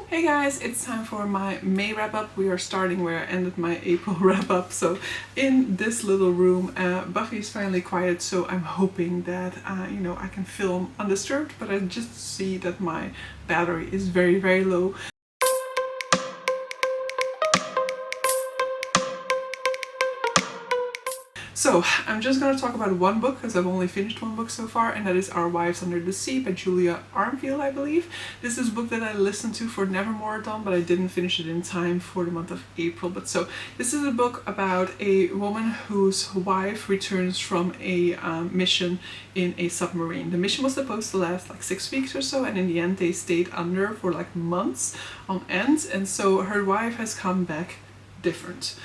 Hey guys, it's time for my May wrap-up. We are starting where I ended my April wrap-up. So in this little room, Buffy is finally quiet, so I'm hoping that, I can film undisturbed, but I just see that my battery is very, very low. So I'm just going to talk about one book because I've only finished one book so far, and that is Our Wives Under the Sea by Julia Armfield, I believe. This is a book that I listened to for Nevermore, but I didn't finish it in time for the month of April. But so this is a book about a woman whose wife returns from a mission in a submarine. The mission was supposed to last like 6 weeks or so, and in the end they stayed under for like months on end, and so her wife has come back different.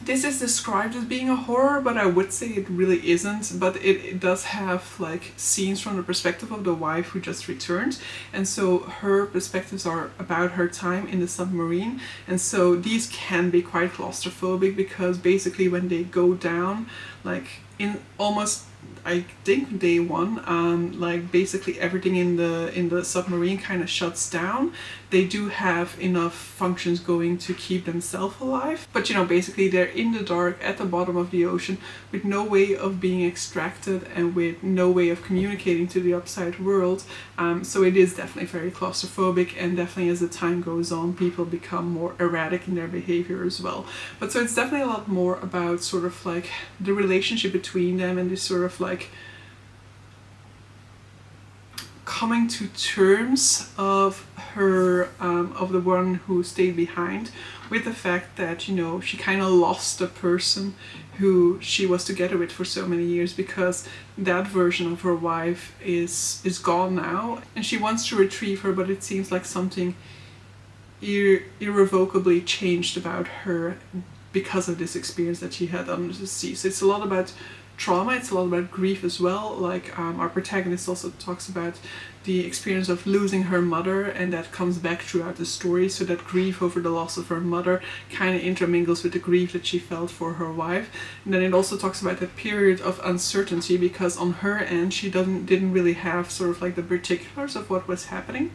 This is described as being a horror, but I would say it really isn't. But it does have like scenes from the perspective of the wife who just returned, and so her perspectives are about her time in the submarine, and so these can be quite claustrophobic because basically when they go down, like in almost I think day one, like basically everything in the submarine kind of shuts down. They do have enough functions going to keep themselves alive, but basically they're in the dark at the bottom of the ocean with no way of being extracted and with no way of communicating to the outside world. So it is definitely very claustrophobic, and definitely as the time goes on, people become more erratic in their behavior as well. But so it's definitely a lot more about sort of like the relationship between them and this sort of like coming to terms of her, of the one who stayed behind, with the fact that she kind of lost the person who she was together with for so many years, because that version of her wife is gone now, and she wants to retrieve her, but it seems like something irrevocably changed about her because of this experience that she had under the sea. So it's a lot about trauma, it's a lot about grief as well. Like our protagonist also talks about the experience of losing her mother, and that comes back throughout the story. So that grief over the loss of her mother kind of intermingles with the grief that she felt for her wife. And then it also talks about that period of uncertainty, because on her end she didn't really have sort of like the particulars of what was happening.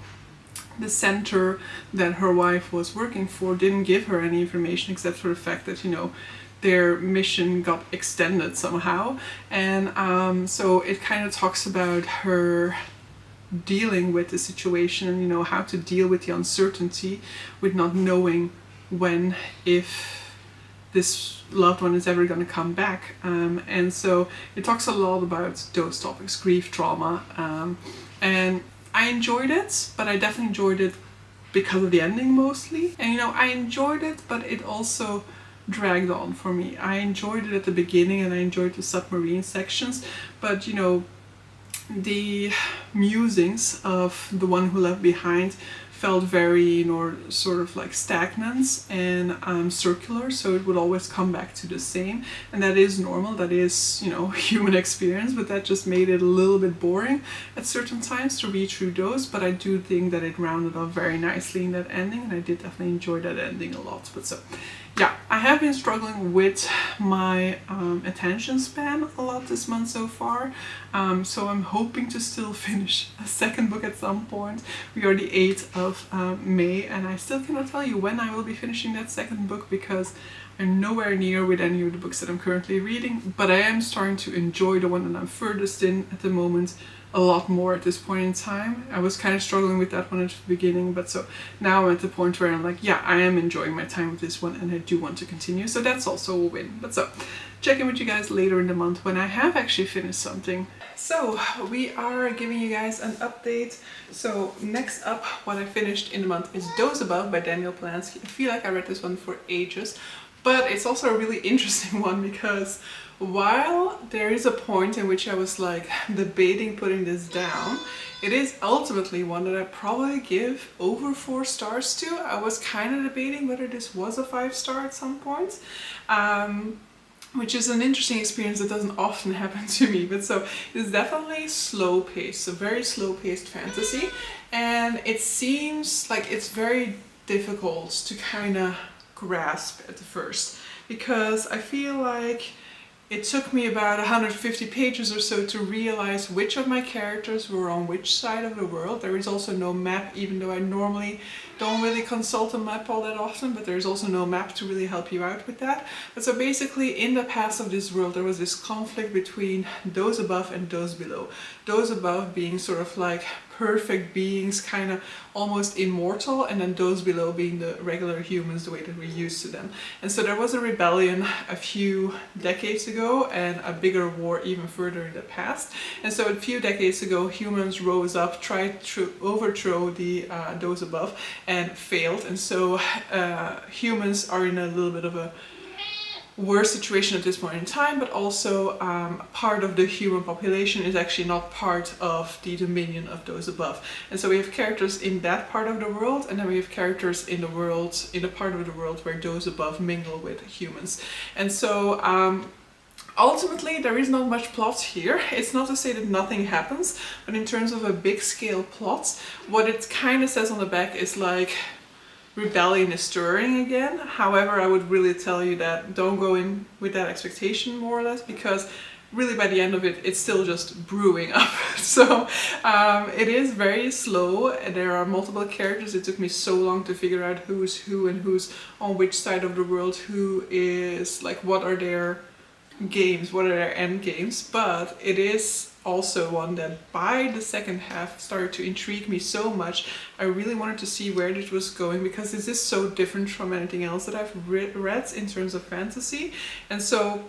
The center that her wife was working for didn't give her any information except for the fact that their mission got extended somehow. And so it kind of talks about her dealing with the situation and how to deal with the uncertainty with not knowing when, if this loved one is ever going to come back. And so it talks a lot about those topics, grief, trauma, and I enjoyed it, but I definitely enjoyed it because of the ending mostly. And I enjoyed it, but it also dragged on for me. I enjoyed it at the beginning and I enjoyed the submarine sections, but the musings of the one who left behind felt very sort of like stagnant and circular, so it would always come back to the same, and that is normal, that is human experience, but that just made it a little bit boring at certain times to read through those. But I do think that it rounded off very nicely in that ending, and I did definitely enjoy that ending a lot. But so yeah, I have been struggling with my attention span a lot this month so far, so I'm hoping to still finish a second book at some point. We are the 8th of May, and I still cannot tell you when I will be finishing that second book because I'm nowhere near with any of the books that I'm currently reading, but I am starting to enjoy the one that I'm furthest in at the moment a lot more at this point in time. I was kind of struggling with that one at the beginning, but so now I'm at the point where I'm like, yeah, I am enjoying my time with this one and I do want to continue, so that's also a win. But so, check in with you guys later in the month when I have actually finished something. So we are giving you guys an update. So next up, what I finished in the month is Those Above by Daniel Polanski. I feel like I read this one for ages, but it's also a really interesting one because while there is a point in which I was like debating putting this down, it is ultimately one that I probably give over 4 stars to. I was kind of debating whether this was a 5-star at some point, which is an interesting experience that doesn't often happen to me. But so it's definitely slow paced, so very slow paced fantasy, and it seems like it's very difficult to kind of grasp at the first, because I feel like It took me about 150 pages or so to realize which of my characters were on which side of the world. There is also no map, even though I normally don't really consult a map all that often, but there's also no map to really help you out with that. But so basically in the past of this world there was this conflict between those above and those below. Those above being sort of like perfect beings, kind of almost immortal, and then those below being the regular humans, the way that we're used to them. And so there was a rebellion a few decades ago and a bigger war even further in the past. And so a few decades ago humans rose up, tried to overthrow the those above, and failed. And so humans are in a little bit of a worse situation at this point in time, but also part of the human population is actually not part of the dominion of those above. And so we have characters in that part of the world, and then we have characters in the world, in the part of the world where those above mingle with humans. And so ultimately there is not much plot here. It's not to say that nothing happens, but in terms of a big scale plot, what it kind of says on the back is like, rebellion is stirring again. However, I would really tell you that don't go in with that expectation, more or less, because really by the end of it, it's still just brewing up. So it is very slow. There are multiple characters. It took me so long to figure out who's who and who's on which side of the world, who is like, what are their games, what are their end games. But it is also one that by the second half started to intrigue me so much. I really wanted to see where it was going, because this is so different from anything else that I've read in terms of fantasy. And so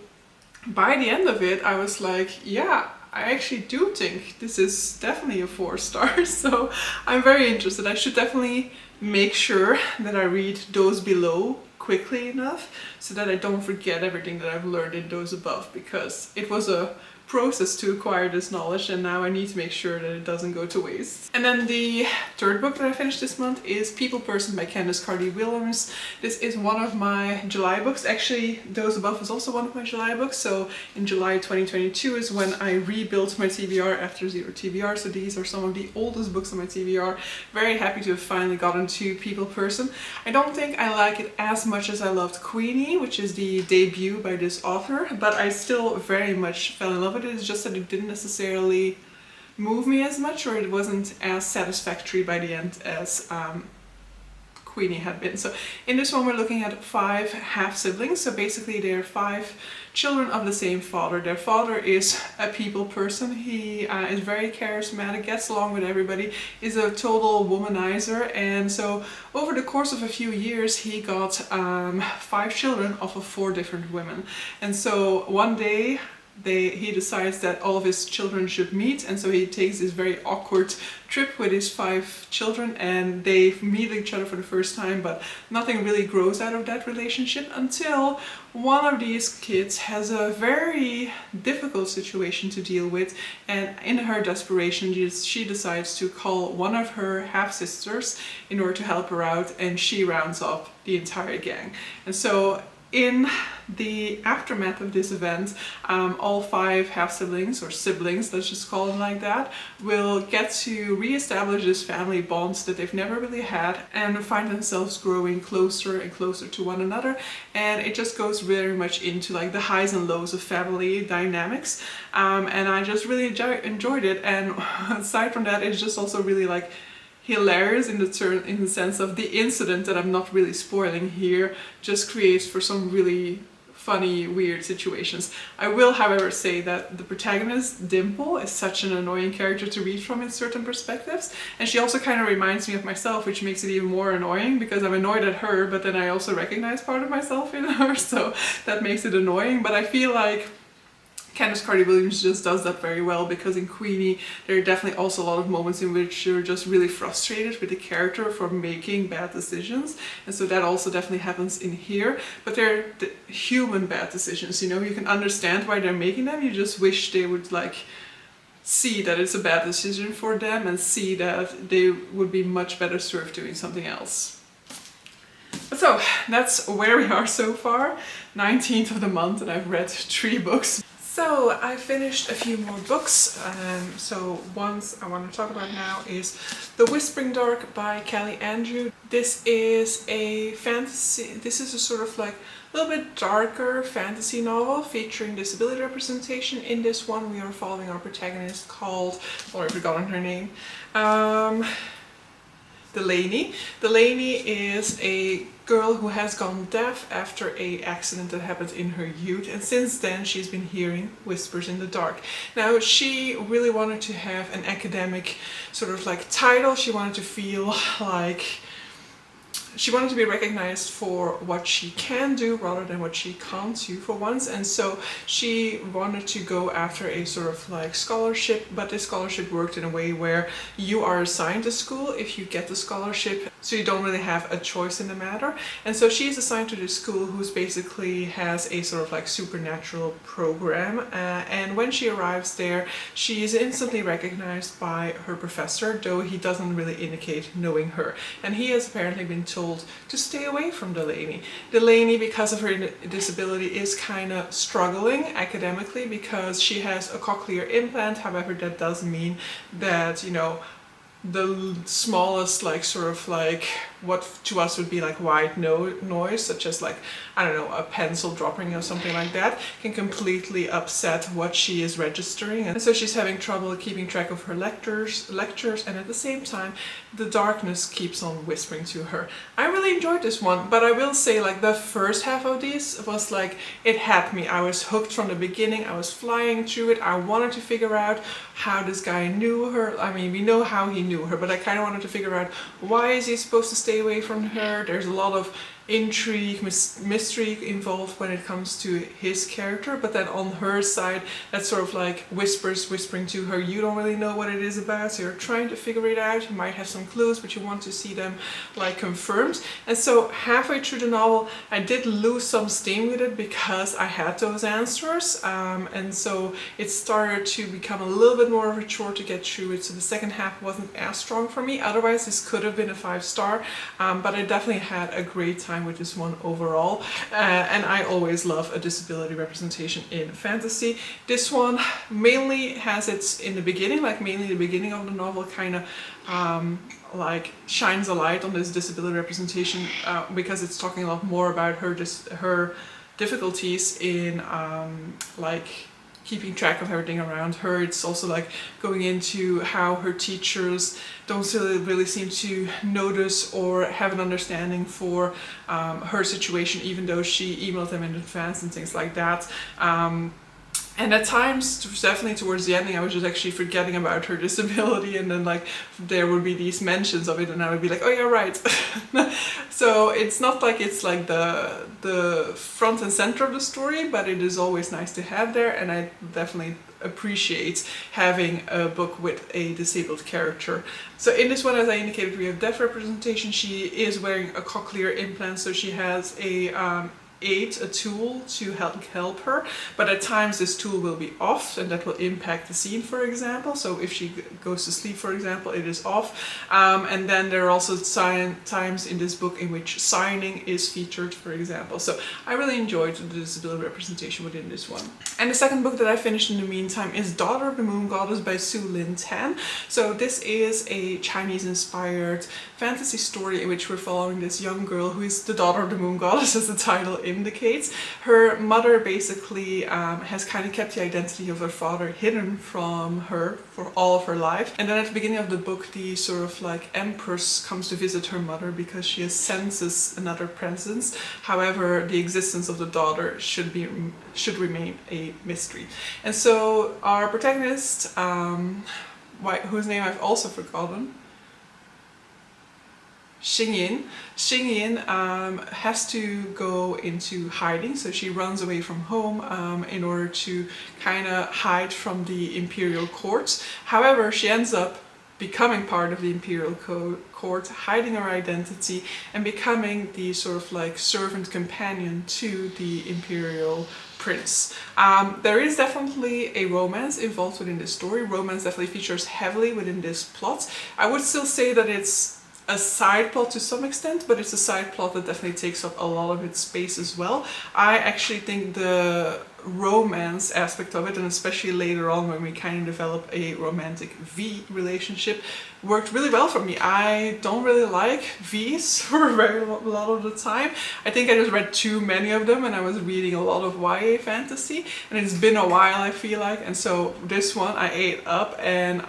by the end of it I was like, yeah, I actually do think this is definitely a 4 stars. So I'm very interested. I should definitely make sure that I read those below quickly enough so that I don't forget everything that I've learned in those above, because it was a process to acquire this knowledge, and now I need to make sure that it doesn't go to waste. And then the third book that I finished this month is People Person by Candice Carty-Williams. This is one of my July books. Actually, Those Above was also one of my July books. So in July 2022 is when I rebuilt my TBR after 0 TBR. So these are some of the oldest books on my TBR. Very happy to have finally gotten to People Person. I don't think I like it as much as I loved Queenie, which is the debut by this author, but I still very much fell in love with it. It's just that it didn't necessarily move me as much, or it wasn't as satisfactory by the end as Queenie had been. So in this one we're looking at 5 half-siblings. So basically they're 5 children of the same father. Their father is a people person. He is very charismatic, gets along with everybody, is a total womanizer, and so over the course of a few years he got 5 children off of 4 different women. And so one day he decides that all of his children should meet, and so he takes this very awkward trip with his 5 children, and they meet each other for the first time, but nothing really grows out of that relationship until one of these kids has a very difficult situation to deal with, and in her desperation she decides to call one of her half-sisters in order to help her out, and she rounds up the entire gang. And so in the aftermath of this event, all 5 half-siblings, or siblings, let's just call them like that, will get to re-establish this family bonds that they've never really had, and find themselves growing closer and closer to one another. And it just goes very much into like the highs and lows of family dynamics, and I just really enjoyed it. And aside from that, it's just also really like hilarious in the sense of the incident that I'm not really spoiling here just creates for some really funny, weird situations. I will, however, say that the protagonist, Dimple, is such an annoying character to read from in certain perspectives, and she also kind of reminds me of myself, which makes it even more annoying because I'm annoyed at her, but then I also recognize part of myself in her, so that makes it annoying. But I feel like Candice Carty-Williams just does that very well, because in Queenie there are definitely also a lot of moments in which you're just really frustrated with the character for making bad decisions, and so that also definitely happens in here. But they're the human bad decisions, you know, you can understand why they're making them, you just wish they would like see that it's a bad decision for them and see that they would be much better served doing something else. So that's where we are so far, 19th of the month, and I've read 3 books. So I finished a few more books. So ones I want to talk about now is The Whispering Dark by Kelly Andrew. This is a fantasy, this is a sort of like a little bit darker fantasy novel featuring disability representation. In this one we are following our protagonist called, I've forgotten her name, Delaney. Delaney is a girl who has gone deaf after an accident that happened in her youth, and since then she's been hearing whispers in the dark. Now she really wanted to have an academic sort of like title. She wanted to feel like she wanted to be recognized for what she can do rather than what she can't do for once, and so she wanted to go after a sort of like scholarship, but this scholarship worked in a way where you are assigned to school if you get the scholarship, so you don't really have a choice in the matter. And so she's assigned to this school who's basically has a sort of like supernatural program, and when she arrives there she is instantly recognized by her professor, though he doesn't really indicate knowing her, and he has apparently been told to stay away from Delaney. Delaney, because of her disability, is kind of struggling academically because she has a cochlear implant. However, that does mean that, you know, the smallest like sort of like what to us would be like white noise, such as like, I don't know, a pencil dropping or something like that, can completely upset what she is registering, and so she's having trouble keeping track of her lectures, and at the same time the darkness keeps on whispering to her. I really enjoyed this one, but I will say like the first half of this was like, it had me. I was hooked from the beginning. I was flying through it. I wanted to figure out how this guy knew her. I mean, we know how he knew her, but I kind of wanted to figure out, why is he supposed to stay away from her? There's a lot of intrigue, mystery involved when it comes to his character, but then on her side that's sort of like whispering to her. You don't really know what it is about, so you're trying to figure it out. You might have some clues, but you want to see them like confirmed. And so halfway through the novel I did lose some steam with it because I had those answers, and so it started to become a little bit more of a chore to get through it, so the second half wasn't as strong for me. Otherwise this could have been a 5-star, but I definitely had a great time with this one overall, and I always love a disability representation in fantasy. This one mainly has its in the beginning, like mainly the beginning of the novel kind of like shines a light on this disability representation, because it's talking a lot more about her difficulties in like keeping track of everything around her. It's also like going into how her teachers don't really seem to notice or have an understanding for her situation, even though she emailed them in advance and things like that. And at times, definitely towards the ending, I was just actually forgetting about her disability, and then like there would be these mentions of it and I would be like, oh yeah, right. So it's not like it's like the front and center of the story, but it is always nice to have there, and I definitely appreciate having a book with a disabled character. So in this one, as I indicated, we have deaf representation. She is wearing a cochlear implant, so she has a tool to help her, but at times this tool will be off, and that will impact the scene, for example. So if she goes to sleep, for example, it is off, and then there are also times in this book in which signing is featured, for example. So I really enjoyed the disability representation within this one. And the second book that I finished in the meantime is Daughter of the Moon Goddess by Su Lin Tan. So this is a Chinese inspired fantasy story in which we're following this young girl who is the daughter of the moon goddess, as the title indicates. Her mother basically has kind of kept the identity of her father hidden from her for all of her life, and then at the beginning of the book the sort of like empress comes to visit her mother because she senses another presence. However, the existence of the daughter should remain a mystery. And so our protagonist, whose name I've also forgotten, Xingyin has to go into hiding, so she runs away from home in order to kind of hide from the imperial courts. However, she ends up becoming part of the imperial court, hiding her identity and becoming the sort of like servant companion to the imperial prince. There is definitely a romance involved within this story. Romance definitely features heavily within this plot. I would still say that it's a side plot to some extent, but it's a side plot that definitely takes up a lot of its space as well. I actually think the romance aspect of it, and especially later on when we kind of develop a romantic V relationship, worked really well for me. I don't really like V's for a very lot of the time. I think I just read too many of them, and I was reading a lot of YA fantasy, and it's been a while, I feel like, and so this one I ate up. And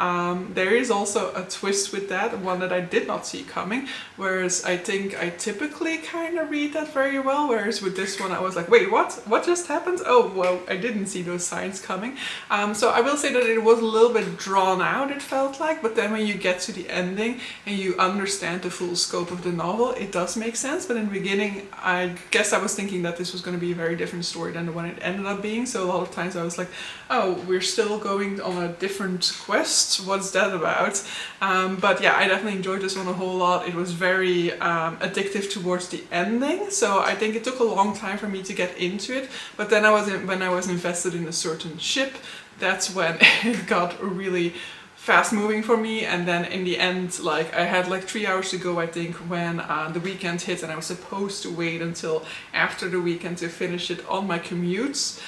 there is also a twist with that, one that I did not see coming, whereas I think I typically kind of read that very well, whereas with this one I was like, wait, what just happened? Oh well, I didn't see those signs coming. So I will say that it was a little bit drawn out, it felt like, but then when you get to the ending and you understand the full scope of the novel, it does make sense. But in the beginning, I guess I was thinking that this was going to be a very different story than the one it ended up being. So a lot of times I was like, oh, we're still going on a different quest, what's that about? But yeah, I definitely enjoyed this one a whole lot. It was very addictive towards the ending, so I think it took a long time for me to get into it. But then when I was invested in a certain ship, that's when it got really fast moving for me. And then in the end, like, I had like 3 hours to go, I think, when the weekend hit, and I was supposed to wait until after the weekend to finish it on my commutes.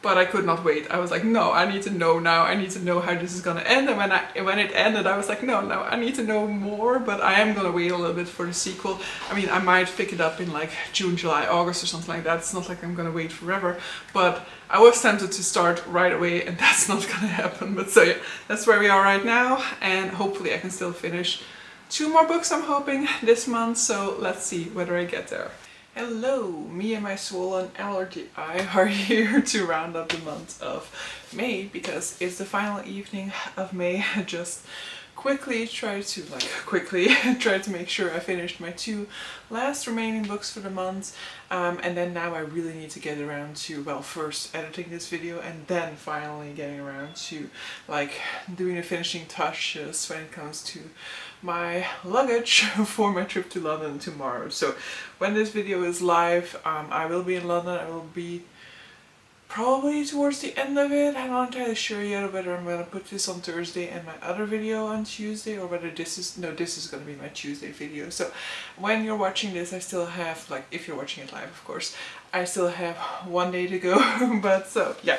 But I could not wait. I was like, no, I need to know now. I need to know how this is gonna end. And when it ended, I was like, no, I need to know more. But I am gonna wait a little bit for the sequel. I mean, I might pick it up in like June, July, August or something like that. It's not like I'm gonna wait forever. But I was tempted to start right away, and that's not gonna happen. But so yeah, that's where we are right now. And hopefully I can still finish 2 more books, I'm hoping, this month. So let's see whether I get there. Hello, me and my swollen allergy eye are here to round up the month of May, because it's the final evening of May. I just quickly tried to make sure I finished my 2 last remaining books for the month, and then now I really need to get around to, well, first editing this video, and then finally getting around to like doing the finishing touches when it comes to my luggage for my trip to London tomorrow. So when this video is live, I will be in London. I will be probably towards the end of it. I'm not entirely sure yet whether I'm going to put this on Thursday and my other video on Tuesday, or whether this is going to be my Tuesday video. So when you're watching this, I still have, like, if you're watching it live, of course, I still have 1 day to go. But so yeah,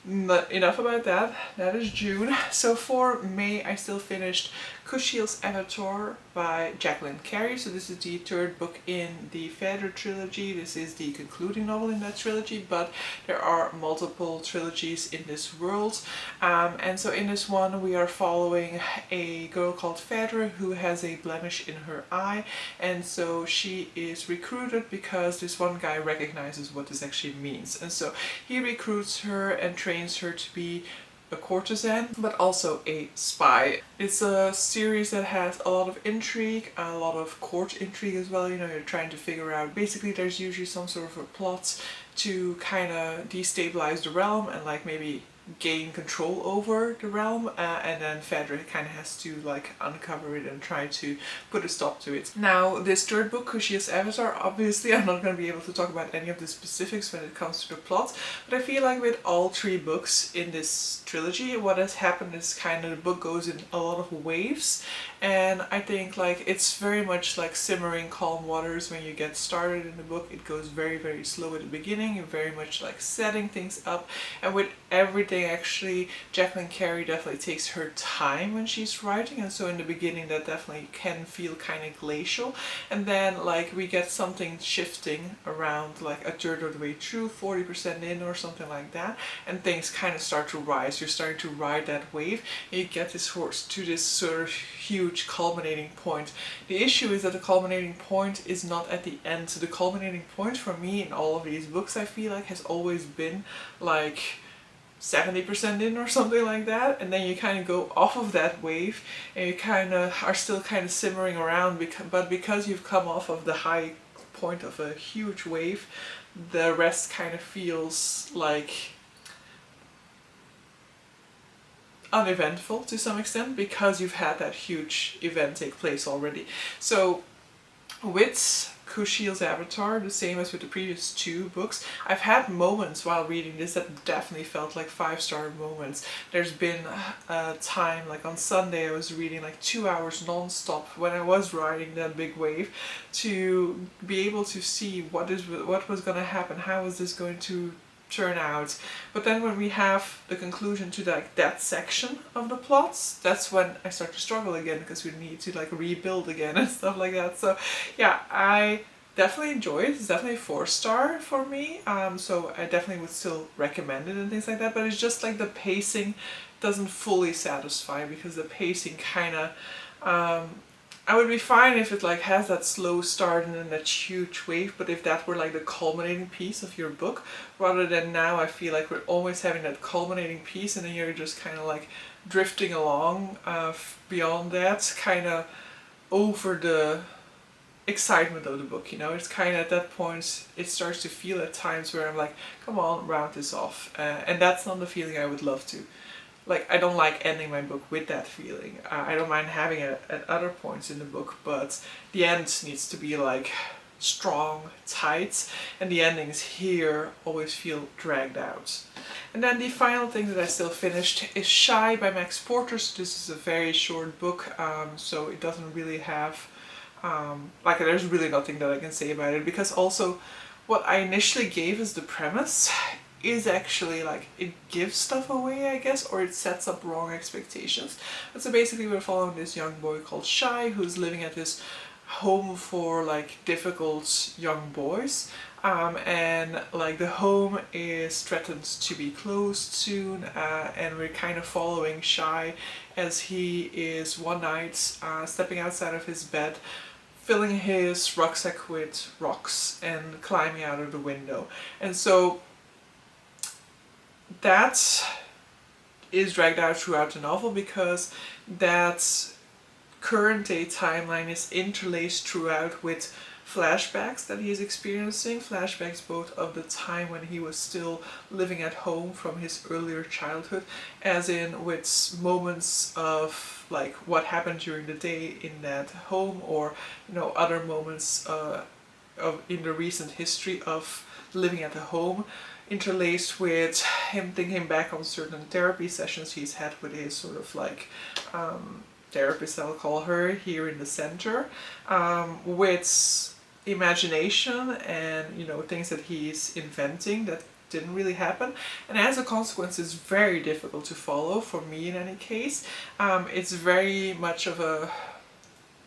but enough about that. That is June. So for May, I still finished Kushiel's Avatar by Jacqueline Carey. So this is the 3rd book in the Phaedra trilogy. This is the concluding novel in that trilogy, but there are multiple trilogies in this world. And so in this one, we are following a girl called Phaedra who has a blemish in her eye. And so she is recruited because this one guy recognizes what this actually means. And so he recruits her and trains her to be a courtesan, but also a spy. It's a series that has a lot of intrigue, a lot of court intrigue as well. You know, you're trying to figure out, basically there's usually some sort of a plot to kind of destabilize the realm and like maybe gain control over the realm, and then Phaedra kind of has to like uncover it and try to put a stop to it. Now this 3rd book, Kushiel's Avatar, obviously I'm not going to be able to talk about any of the specifics when it comes to the plot, but I feel like with all 3 books in this trilogy, what has happened is kind of the book goes in a lot of waves, and I think like it's very much like simmering calm waters when you get started in the book. It goes very, very slow at the beginning. You're very much like setting things up, and with everything, actually, Jacqueline Carey definitely takes her time when she's writing, and so in the beginning that definitely can feel kind of glacial, and then like we get something shifting around like a 1/3 of the way through, 40% in or something like that, and things kind of start to rise. You're starting to ride that wave, and you get this horse to this sort of huge culminating point. The issue is that the culminating point is not at the end. So the culminating point for me in all of these books, I feel like, has always been like 70% in or something like that, and then you kind of go off of that wave and you kind of are still kind of simmering around, but because you've come off of the high point of a huge wave, the rest kind of feels like uneventful to some extent, because you've had that huge event take place already. So with Kushiel's Avatar, the same as with the previous 2 books, I've had moments while reading this that definitely felt like 5-star moments. There's been a time, like on Sunday, I was reading like 2 hours non-stop when I was riding that big wave, to be able to see what was going to happen, how is this going to turn out. But then when we have the conclusion to like that section of the plots, that's when I start to struggle again, because we need to like rebuild again and stuff like that. So yeah, I definitely enjoy it. It's definitely 4-star for me. So I definitely would still recommend it and things like that. But it's just like the pacing doesn't fully satisfy, because the pacing kind of I would be fine if it like has that slow start and then that huge wave, but if that were like the culminating piece of your book, rather than now I feel like we're always having that culminating piece and then you're just kind of like drifting along beyond that, kind of over the excitement of the book, you know. It's kind of at that point it starts to feel at times where I'm like, come on, round this off, and that's not the feeling I would love to. Like, I don't like ending my book with that feeling. I don't mind having it at other points in the book, but the end needs to be like strong, tight, and the endings here always feel dragged out. And then the final thing that I still finished is Shy by Max Porter. So this is a very short book, so it doesn't really have, like, there's really nothing that I can say about it, because also what I initially gave as the premise is actually like, it gives stuff away, I guess, or it sets up wrong expectations. But so basically we're following this young boy called Shy, who's living at this home for like difficult young boys, and like the home is threatened to be closed soon, and we're kind of following Shy as he is one night stepping outside of his bed, filling his rucksack with rocks and climbing out of the window. And so that is dragged out throughout the novel, because that current day timeline is interlaced throughout with flashbacks that he is experiencing, flashbacks both of the time when he was still living at home from his earlier childhood, as in with moments of like what happened during the day in that home, or you know, other moments in the recent history of living at the home, interlaced with him thinking back on certain therapy sessions he's had with his sort of like therapist, I'll call her, here in the center, with imagination and, you know, things that he's inventing that didn't really happen. And as a consequence, it's very difficult to follow, for me in any case. It's very much of a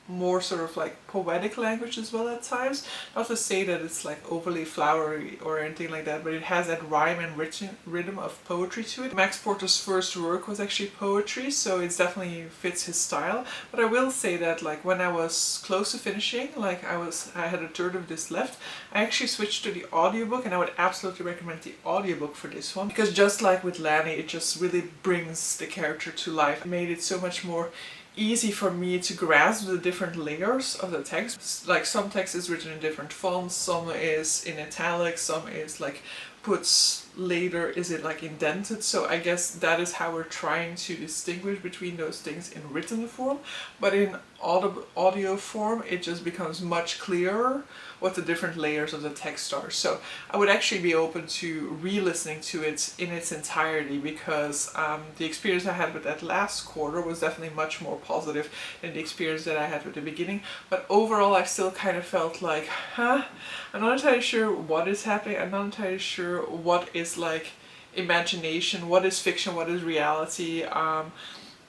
more sort of like poetic language as well at times. Not to say that it's like overly flowery or anything like that, but it has that rhyme and rhythm of poetry to it. Max Porter's first work was actually poetry, so it definitely fits his style. But I will say that like when I was close to finishing, like I had a third of this left, I actually switched to the audiobook, and I would absolutely recommend the audiobook for this one, because just like with Lanny, it just really brings the character to life. It made it so much more easy for me to grasp the different layers of the text. Like some text is written in different fonts, some is in italics, some is like puts later, is it like indented. So I guess that is how we're trying to distinguish between those things in written form. But in audio form, it just becomes much clearer what the different layers of the text are. So I would actually be open to re-listening to it in its entirety, because the experience I had with that last quarter was definitely much more positive than the experience that I had with the beginning. But overall, I still kind of felt like, I'm not entirely sure what is happening. I'm not entirely sure what is like imagination, what is fiction, what is reality.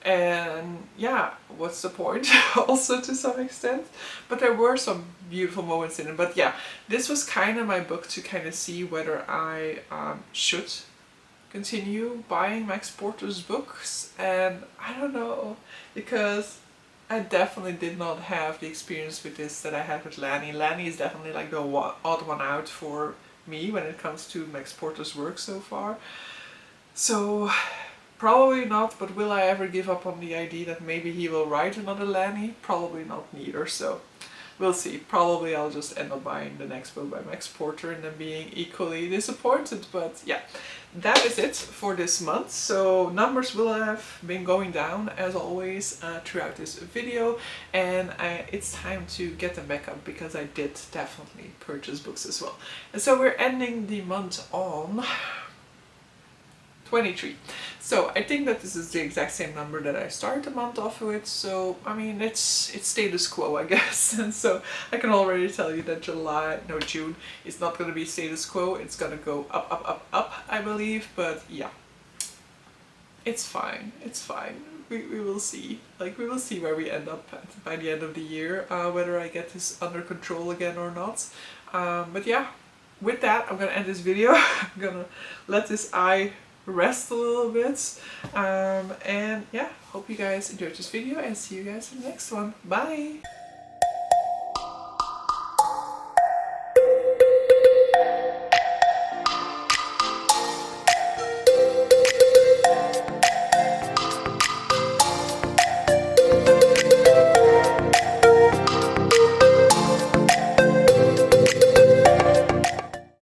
And yeah, what's the point also to some extent. But there were some beautiful moments in it. But yeah, this was kind of my book to kind of see whether I should continue buying Max Porter's books. And I don't know, because I definitely did not have the experience with this that I had with Lanny. Lanny is definitely like the odd one out for me when it comes to Max Porter's work so far. So probably not, but will I ever give up on the idea that maybe he will write another Lanny? Probably not neither, so we'll see. Probably I'll just end up buying the next book by Max Porter and then being equally disappointed, but yeah. That is it for this month. So numbers will have been going down as always throughout this video, and it's time to get them back up, because I did definitely purchase books as well. And so we're ending the month on 23. So I think that this is the exact same number that I started the month off with, so I mean it's status quo, I guess. And so I can already tell you that June is not going to be status quo. It's going to go up, up, up, up, I believe. But yeah, it's fine. It's fine. We will see. Like, we will see where we end up by the end of the year, whether I get this under control again or not. But yeah, with that, I'm gonna end this video. I'm gonna let this eye rest a little bit. And yeah, hope you guys enjoyed this video and see you guys in the next one. Bye!